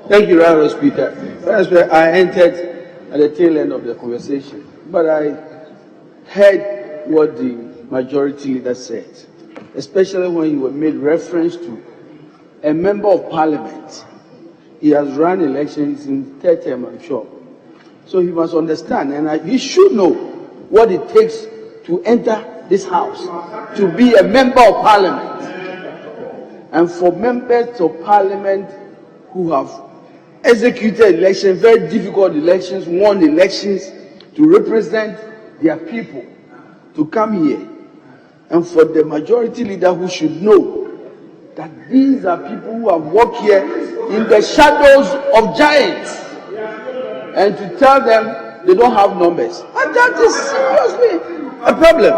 Thank you, Honourable Speaker. That's where I entered at the tail end of the conversation, but I heard what the majority leader said, especially when you made reference to a member of parliament. He has run elections in third term, I'm sure. So he must understand, and he should know what it takes to enter this house, to be a member of parliament. And for members of parliament who have executed elections, very difficult elections, won elections, to represent their people, to come here, and for the majority leader who should know that these are people who have worked here in the shadows of giants, and to tell them they don't have numbers, and that is seriously a problem.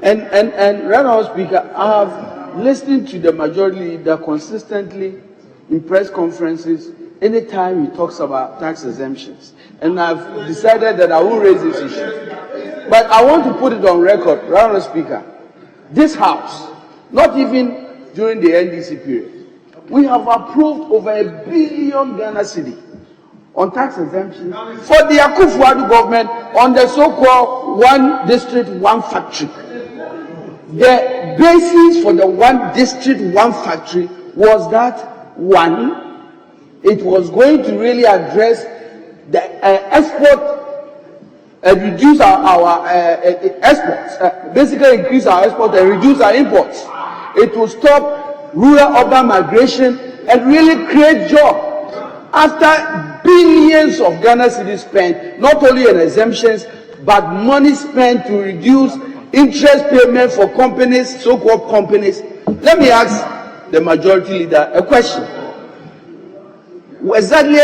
And right now, Speaker, I have listened to the majority leader consistently in press conferences anytime he talks about tax exemptions, and I've decided that I will raise this issue. But I want to put it on record, right now, Speaker, this house, not even during the NDC period, we have approved over $1 billion Ghana cedi on tax exemption for the Akufo-Addo government on the so-called one district, one factory. The basis for the one district, one factory was that, one, it was going to really address the export, reduce our exports, basically increase our exports and reduce our imports. It will stop rural-urban migration and really create jobs. After billions of Ghana cedis spent, not only on exemptions, but money spent to reduce interest payment for companies, so-called companies. Let me ask the majority leader a question. Exactly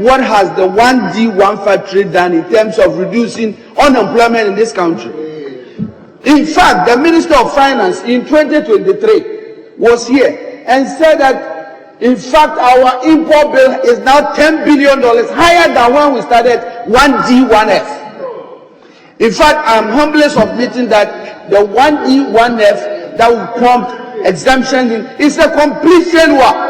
what has the 1D, one factory done in terms of reducing unemployment in this country? In fact, the Minister of Finance in 2023 was here and said that, in fact, our import bill is now $10 billion higher than when we started 1D, 1F. In fact, I'm humbly submitting that the 1D, 1F that will prompt exemptions is a complete failure.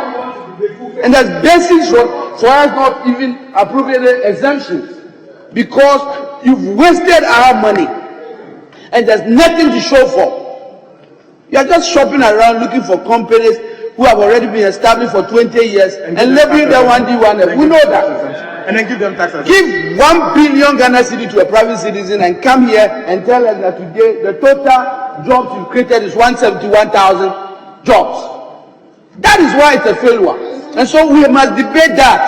And there's basis for us not even approving the exemptions, because you've wasted our money and there's nothing to show for. You're just shopping around looking for companies who have already been established for 20 years and labeling them 1D, 1F. We know that. And then give them taxes. Give 1 billion Ghana cedi to a private citizen and come here and tell us that today the total jobs you've created is 171,000 jobs. That is why it's a failure. And so we must debate that.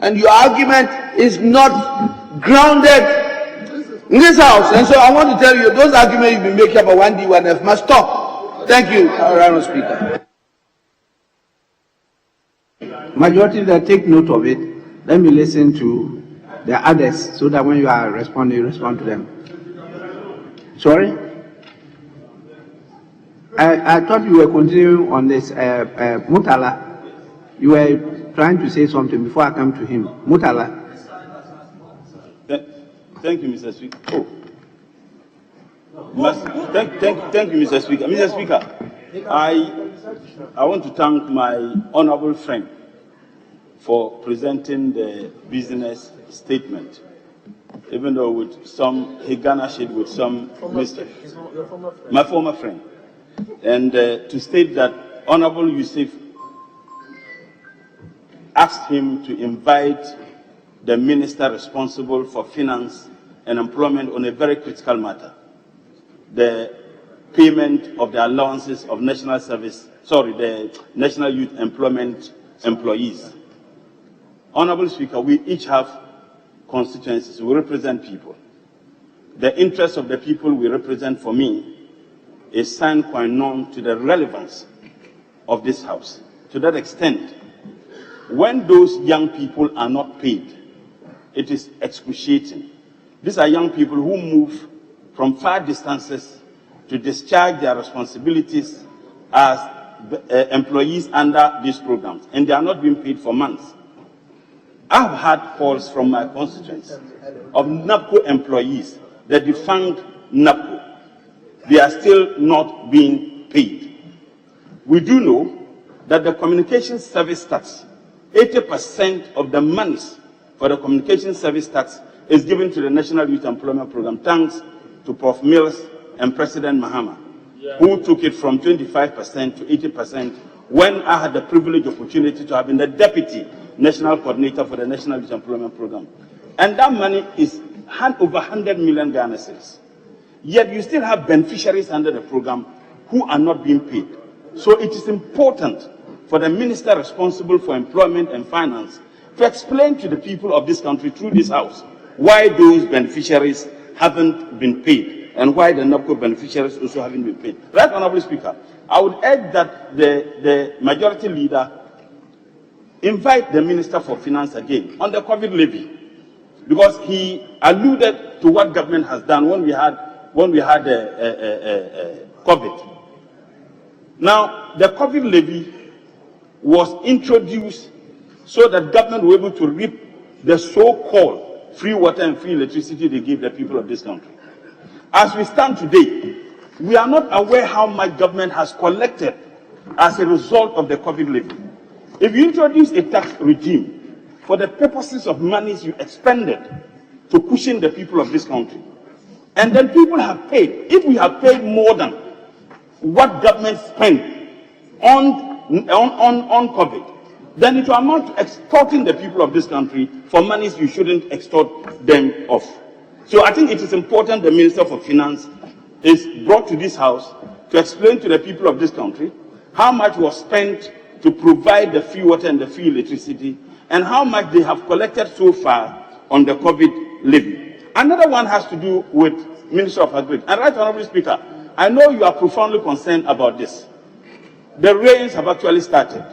And your argument is not grounded in this house. And so I want to tell you, those arguments you've been making about 1D, 1F must stop. Thank you, Honourable Speaker. Majority that take note of it. Let me listen to the others so that when you are responding, you respond to them. Sorry? I thought you were continuing on this Mutala. You were trying to say something before I come to him. Mutala. Thank you, Mr. Speaker. Thank you, Mr. Speaker. Mr. Speaker, I want to thank my honorable friend for presenting the business statement, even though with some, he garnished it with some mistakes. My former friend. And to state that Honorable Yusuf asked him to invite the minister responsible for finance and employment on a very critical matter, the payment of the allowances of the National Youth Employment employees. Honorable Speaker, we each have constituencies. We represent people. The interests of the people we represent, for me, is sine qua non to the relevance of this house. To that extent, when those young people are not paid, it is excruciating. These are young people who move from far distances to discharge their responsibilities as employees under these programs, and they are not being paid for months. I've had calls from my constituents of NAPCO employees, the defunct NAPCO. They are still not being paid. We do know that the communication service tax, 80% of the monies for the communication service tax is given to the National Youth Employment Program, thanks to Prof. Mills and President Mahama, who took it from 25% to 80% when I had the privileged opportunity to have been the Deputy National Coordinator for the National Youth Employment Program. And that money is over 100 million Ghana cedis. Yet you still have beneficiaries under the program who are not being paid. So it is important for the minister responsible for employment and finance to explain to the people of this country through this house why those beneficiaries haven't been paid and why the NABCO beneficiaries also haven't been paid. Right, Honorable Speaker, I would urge that the majority leader invite the Minister for Finance again on the COVID levy, because he alluded to what government has done when we had COVID. Now, the COVID levy was introduced so that government were able to reap the so-called free water and free electricity they give the people of this country. As we stand today, we are not aware how much government has collected as a result of the COVID levy. If you introduce a tax regime for the purposes of monies you expended to cushion the people of this country, and then people have paid, if we have paid more than what government spent on COVID, then it will amount to extorting the people of this country for monies you shouldn't extort them of. So I think it is important the Minister for Finance is brought to this house to explain to the people of this country how much was spent to provide the free water and the free electricity, and how much they have collected so far on the COVID levy. Another one has to do with Minister of Agriculture. And Right Honorable Speaker, I know you are profoundly concerned about this. The rains have actually started.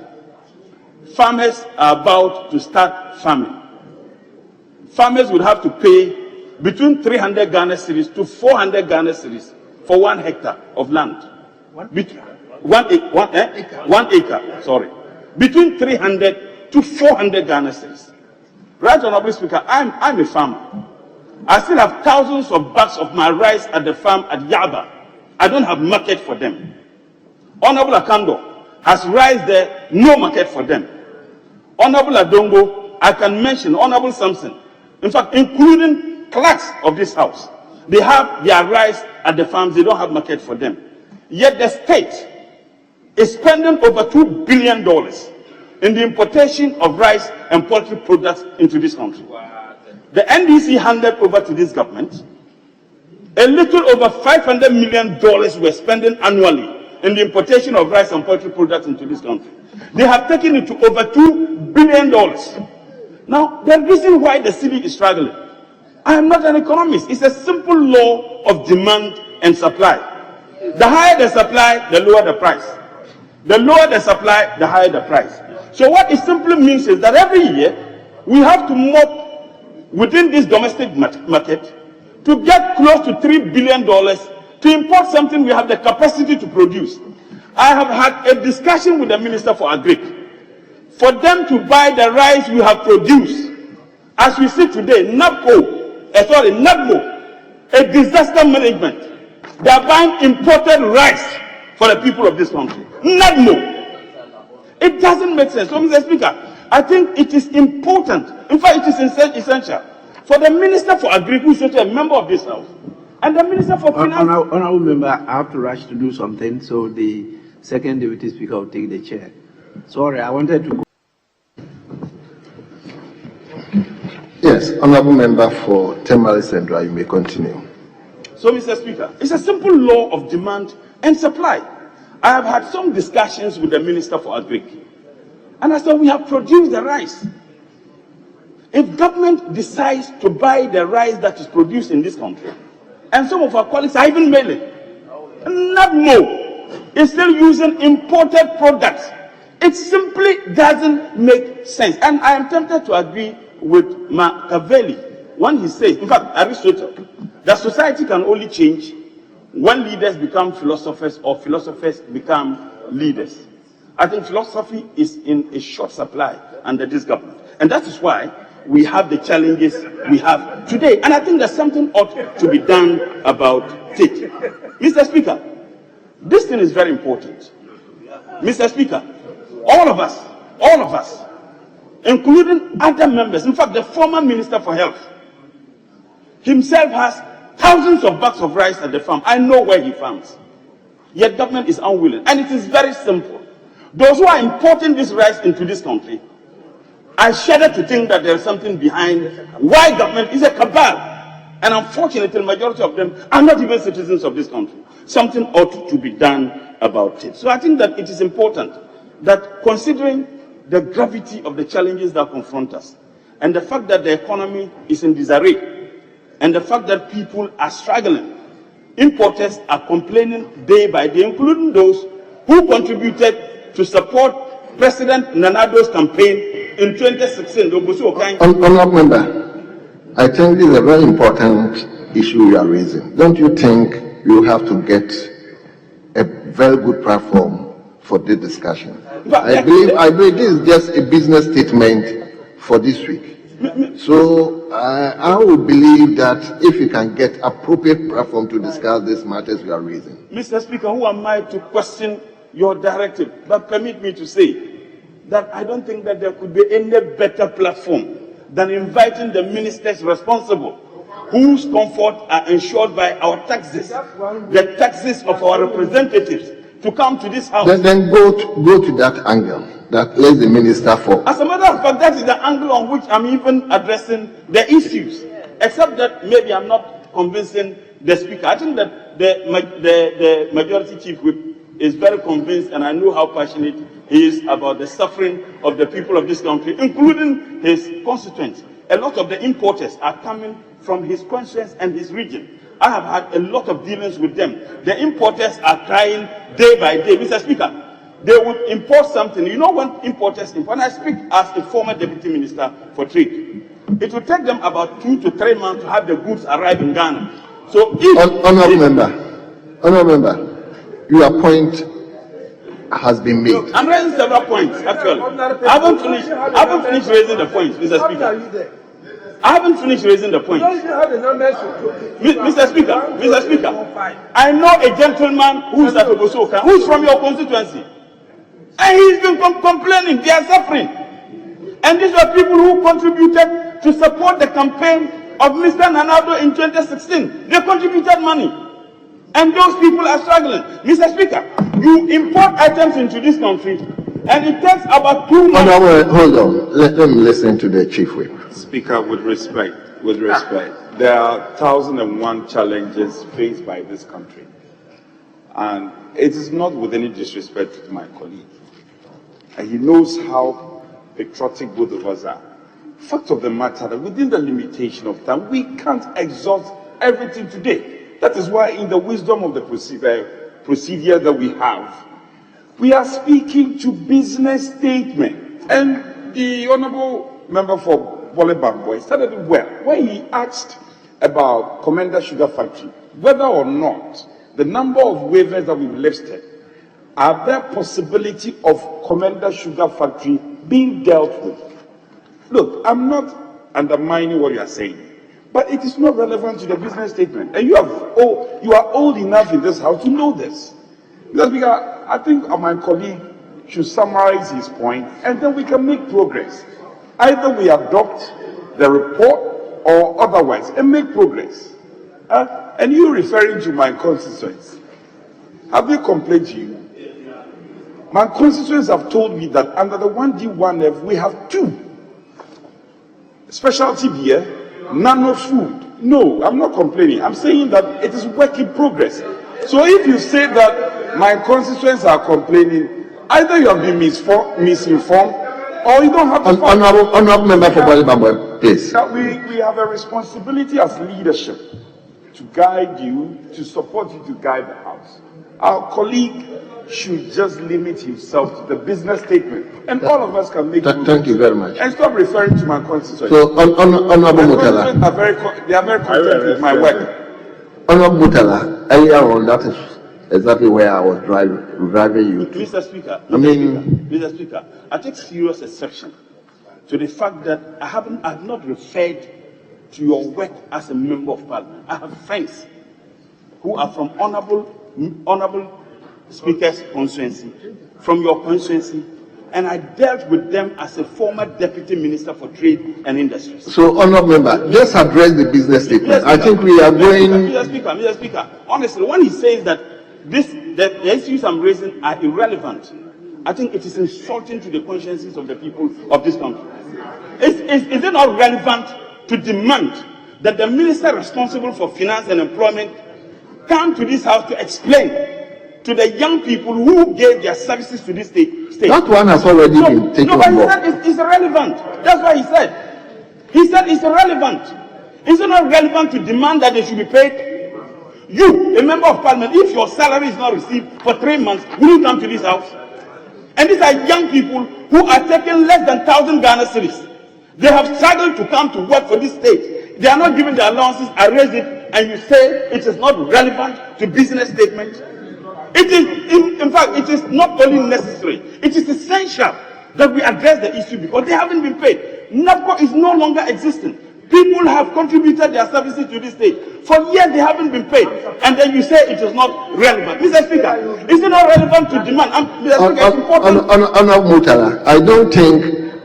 Farmers are about to start farming. Farmers would have to pay between 300 Ghana cedis to 400 Ghana cedis for 1 hectare of land. One acre, sorry. Between 300 to 400 Ghana cedis. Right, Honorable Speaker, I'm a farmer. I still have thousands of bags of my rice at the farm at Yaba. I don't have market for them. Honorable Akando has rice there, no market for them. Honorable Adongo, I can mention Honorable Samson, in fact, including clerks of this house. They have their rice at the farms, they don't have market for them. Yet the state is spending over $2 billion in the importation of rice and poultry products into this country. The NDC handed over to this government a little over $500 million we're spending annually in the importation of rice and poultry products into this country. They have taken it to over $2 billion. Now, the reason why the city is struggling, I am not an economist. It's a simple law of demand and supply. The higher the supply, the lower the price. The lower the supply, the higher the price. So what it simply means is that every year, we have to mop within this domestic market to get close to $3 billion to import something we have the capacity to produce. I have had a discussion with the Minister for Agriculture for them to buy the rice we have produced. As we see today, NABCO, a disaster management, they are buying imported rice for the people of this country. NABCO. It doesn't make sense. So, Mr. Speaker, I think it is important, in fact, it is essential for the Minister for Agriculture, who is a member of this House, and the Minister for Finance. Honorable Member, I have to rush to do something, so the second Deputy Speaker will take the chair. Sorry, I wanted to go. Yes, Honorable Member for Temale Central, you may continue. So, Mr. Speaker, it's a simple law of demand and supply. I have had some discussions with the Minister for Agriculture, and I said, we have produced the rice. If government decides to buy the rice that is produced in this country, and some of our colleagues are even mailing, not more, is still using imported products, it simply doesn't make sense. And I am tempted to agree with Machiavelli when he says, in fact, Aristotle, that society can only change when leaders become philosophers or philosophers become leaders. I think philosophy is in a short supply under this government. And that is why we have the challenges we have today. And I think that something ought to be done about it. Mr. Speaker, this thing is very important. Mr. Speaker, all of us, including other members. In fact, the former Minister for Health himself has thousands of bags of rice at the farm. I know where he farms. Yet government is unwilling. And it is very simple. Those who are importing this rice into this country, I shudder to think that there is something behind why government is a cabal. And unfortunately, the majority of them are not even citizens of this country. Something ought to be done about it. So I think that it is important that, considering the gravity of the challenges that confront us, and the fact that the economy is in disarray, and the fact that people are struggling, importers are complaining day by day, including those who contributed to support President Nanado's campaign in 2016. Honourable Member, I think this is a very important issue you are raising. Don't you think you have to get a very good platform for this discussion? I believe this is just a business statement for this week. So I would believe that if you can get appropriate platform to discuss these matters you are raising. Mr. Speaker, who am I to question your directive? But permit me to say that I don't think that there could be any better platform than inviting the ministers responsible, whose comfort are ensured by our taxes, the taxes of our representatives, to come to this house. Then go to that angle. That let the minister for. As a matter of fact, that is the angle on which I'm even addressing the issues. Except that maybe I'm not convincing the speaker. I think that the majority chief whip is very convinced, and I know how passionate he is about the suffering of the people of this country, including his constituents. A lot of the importers are coming from his constituents and his region. I have had a lot of dealings with them. The importers are crying day by day. Mr. Speaker, they would import something. You know, when importers import, when I speak as a former deputy minister for trade, it will take them about 2 to 3 months to have the goods arrive in Ghana. So Honourable Member, your point has been made. I'm raising several points, actually. I haven't finished raising the points, Mr. Speaker. I haven't finished raising the point. Mr. Speaker, I know a gentleman who is at Obosoka, who is from your constituency. And he's been complaining, they are suffering. And these are people who contributed to support the campaign of Mr. Nanado in 2016. They contributed money. And those people are struggling. Mr. Speaker, you import items into this country, and it takes about 2 months. Hold on. Let them listen to the chief whip. Speaker, with respect, there are 1,001 challenges faced by this country. And it is not with any disrespect to my colleague. And he knows how patriotic both of us are. Fact of the matter, that within the limitation of time, we can't exhaust everything today. That is why in the wisdom of the procedure that we are speaking to business statement. And the Honourable Member for Bolebamboy started it well when he asked about Commander Sugar Factory, whether or not the number of waivers that we've listed, are there possibility of Commander Sugar Factory being dealt with? Look, I'm not undermining what you are saying, but it is not relevant to the business statement. And you are old enough in this house to know this. Because I think my colleague should summarize his point, and then we can make progress. Either we adopt the report or otherwise, and make progress. And you referring to my constituents, have they complained to you? My constituents have told me that under the 1D1F, we have 2. Specialty beer, nano food. No, I'm not complaining. I'm saying that it is work in progress. So if you say that my constituents are complaining, either you have been misinformed, or you don't have to... Honourable Member for Bolebamboy, please. We have a responsibility as leadership to guide you, to support you, to guide the House. Our colleague should just limit himself to the business statement, and all of us can make. Thank you very much. And stop referring to my constituents. So, Honourable Mutala, they are very content with my work. Honourable Mutala, earlier on, that is exactly where I was driving you to. Mr. Speaker, I take serious exception to the fact that I have not referred to your work as a member of Parliament. I have friends who are from honourable Speaker's constituency, from your constituency, and I dealt with them as a former deputy minister for trade and industries. So, honourable member, just address the business statement. I think we are going. Mr. Speaker, honestly, when he says that the issues I'm raising are irrelevant, I think it is insulting to the consciences of the people of this country. Is it not relevant to demand that the minister responsible for finance and employment come to this house to explain to the young people who gave their services to this state? That one has already been taken on board. No, but he said it's irrelevant. That's what he said. He said it's irrelevant. Is it not relevant to demand that they should be paid? You, a member of parliament, if your salary is not received for 3 months, will you come to this house? And these are young people who are taking less than 1,000 Ghana cedis. They have struggled to come to work for this state. They are not given their allowances. I raise it, and you say it is not relevant to business statement. It is, in fact, it is not only necessary, it is essential that we address the issue because they haven't been paid. NAPCO is no longer existing. People have contributed their services to this state. For years they haven't been paid. And then you say it is not relevant. Mr. Speaker, is it not relevant to demand? Mr. Speaker, it's important. Honourable Mutala, I don't think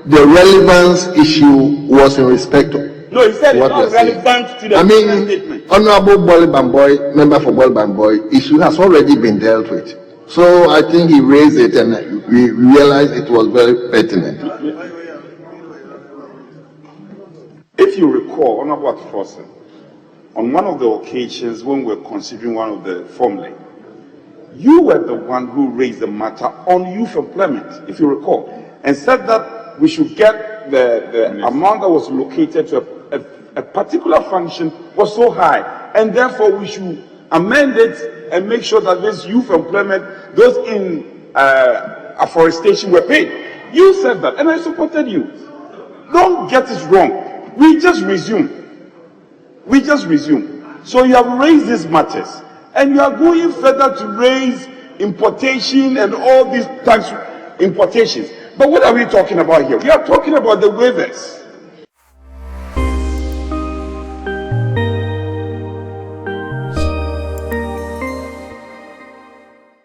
the relevance issue was in respect to. No, he said it's not relevant to the statement. Honourable Bolibamboy, member for Bolibamboy, issue has already been dealt with. So I think he raised it and we realized it was very pertinent. If you recall, Honourable Atfosin, on one of the occasions when we were considering one of the formulae, you were the one who raised the matter on youth employment, if you recall, and said that we should get the amount that was allocated to a particular function was so high, and therefore we should amend it and make sure that this youth employment, those in afforestation were paid. You said that, and I supported you. Don't get it wrong. We just resume. So you have raised these matters, and you are going further to raise importation and all these types of importations. But what are we talking about here? We are talking about the waivers.